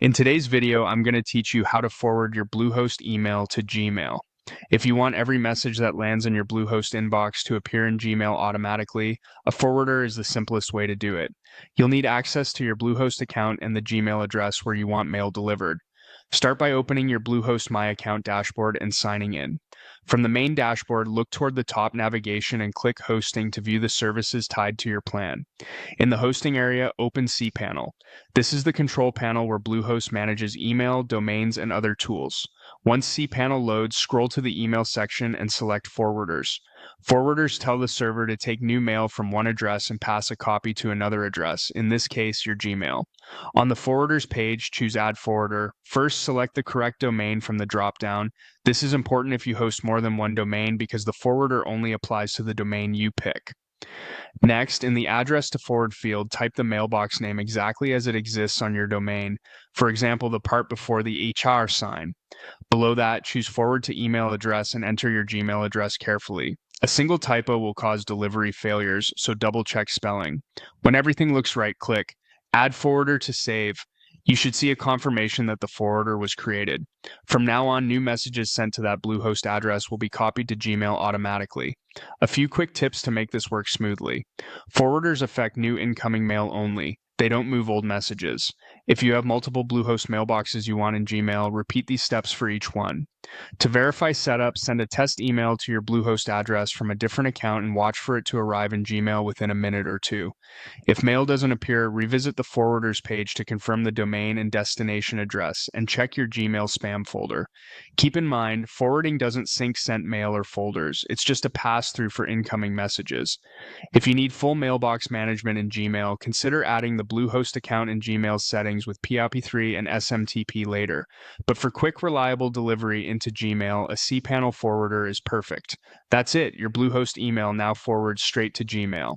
In today's video, I'm going to teach you how to forward your Bluehost email to Gmail. If you want every message that lands in your Bluehost inbox to appear in Gmail automatically, a forwarder is the simplest way to do it. You'll need access to your Bluehost account and the Gmail address where you want mail delivered. Start by opening your Bluehost My Account dashboard and signing in. From the main dashboard, look toward the top navigation and click Hosting to view the services tied to your plan. In the hosting area, open cPanel. This is the control panel where Bluehost manages email, domains, and other tools. Once cPanel loads, scroll to the email section and select Forwarders. Forwarders tell the server to take new mail from one address and pass a copy to another address, in this case, your Gmail. On the Forwarders page, choose Add Forwarder. First, select the correct domain from the dropdown. This is important if you host more than one domain because the forwarder only applies to the domain you pick. Next, in the address to forward field, type the mailbox name exactly as it exists on your domain, for example, the part before the HR sign. Below that, choose forward to email address and enter your Gmail address carefully. A single typo will cause delivery failures, so double check spelling. When everything looks right, click Add Forwarder to save. You should see a confirmation that the forwarder was created. From now on, new messages sent to that Bluehost address will be copied to Gmail automatically. A few quick tips to make this work smoothly. Forwarders affect new incoming mail only. They don't move old messages. If you have multiple Bluehost mailboxes you want in Gmail, repeat these steps for each one. To verify setup, send a test email to your Bluehost address from a different account and watch for it to arrive in Gmail within a minute or two. If mail doesn't appear, revisit the forwarders page to confirm the domain and destination address and check your Gmail spam folder. Keep in mind, forwarding doesn't sync sent mail or folders. It's just a pass-through for incoming messages. If you need full mailbox management in Gmail, consider adding the Bluehost account in Gmail settings with PIP3 and SMTP later. But for quick, reliable delivery into Gmail, a cPanel forwarder is perfect. That's it, your Bluehost email now forwards straight to Gmail.